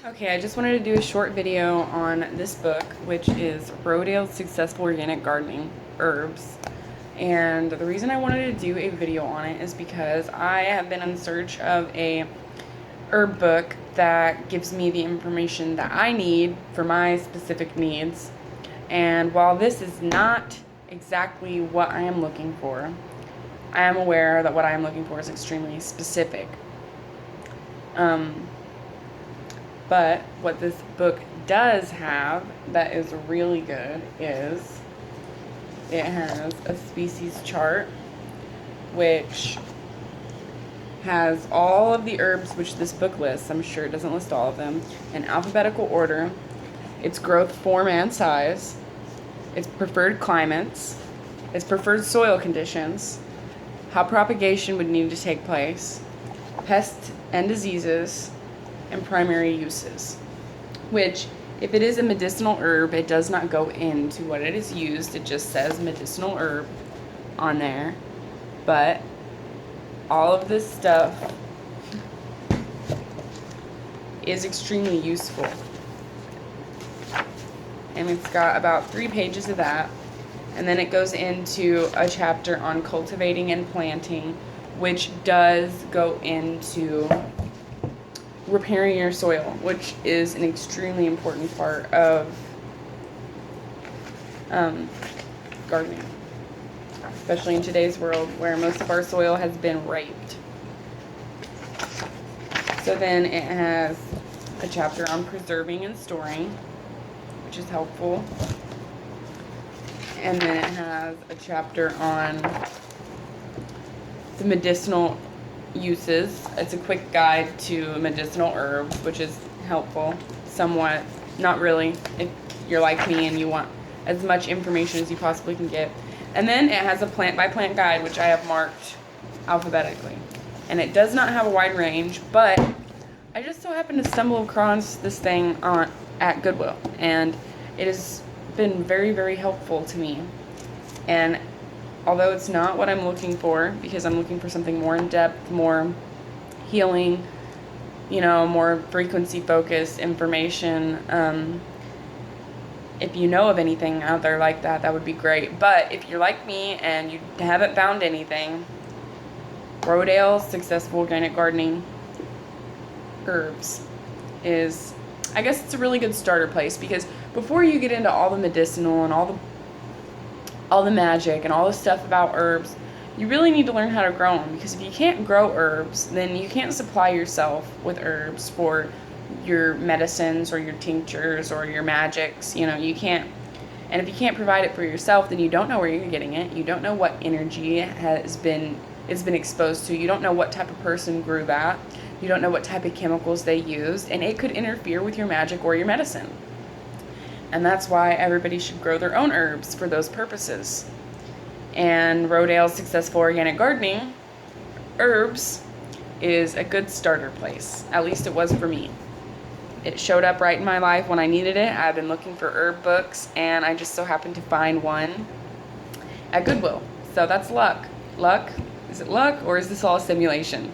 Okay, I just wanted to do a short video on this book, which is Rodale's Successful Organic Gardening Herbs. And the reason I wanted to do a video on it is because I have been in search of a herb book that gives me the information that I need for my specific needs. And while this is not exactly what I am looking for, I am aware that what I am looking for is extremely specific. But what this book does have that is really good is it has a species chart which has all of the herbs which this book lists. I'm sure it doesn't list all of them in alphabetical order, its growth form and size, its preferred climates, its preferred soil conditions, how propagation would need to take place, pests and diseases, and primary uses, which if it is a medicinal herb, it does not go into what it is used. It just says medicinal herb on there. But all of this stuff is extremely useful. And it's got about 3 pages of that. And then it goes into a chapter on cultivating and planting, which does go into repairing your soil, which is an extremely important part of gardening, especially in today's world where most of our soil has been raped. So then it has a chapter on preserving and storing, which is helpful. And then it has a chapter on the medicinal uses. It's a quick guide to medicinal herbs, which is helpful somewhat. Not really, if you're like me and you want as much information as you possibly can get. And then it has a plant by plant guide, which I have marked alphabetically. And it does not have a wide range, but I just so happened to stumble across this thing at Goodwill, and it has been very, very helpful to me. And although it's not what I'm looking for, because I'm looking for something more in-depth, more healing, more frequency-focused information. If you know of anything out there like that, that would be great. But if you're like me and you haven't found anything, Rodale's Successful Organic Gardening Herbs is, I guess it's a really good starter place, because before you get into all the medicinal and all the magic and all the stuff about herbs, you really need to learn how to grow them, because if you can't grow herbs, then you can't supply yourself with herbs for your medicines or your tinctures or your magics. You can't, and if you can't provide it for yourself, then you don't know where you're getting it. You don't know what energy it's been exposed to. You don't know what type of person grew that. You don't know what type of chemicals they used, and it could interfere with your magic or your medicine. And that's why everybody should grow their own herbs for those purposes. And Rodale's Successful Organic Gardening Herbs is a good starter place. At least it was for me. It showed up right in my life when I needed it. I've been looking for herb books, and I just so happened to find one at Goodwill. So that's luck. Luck? Is it luck, or is this all a simulation?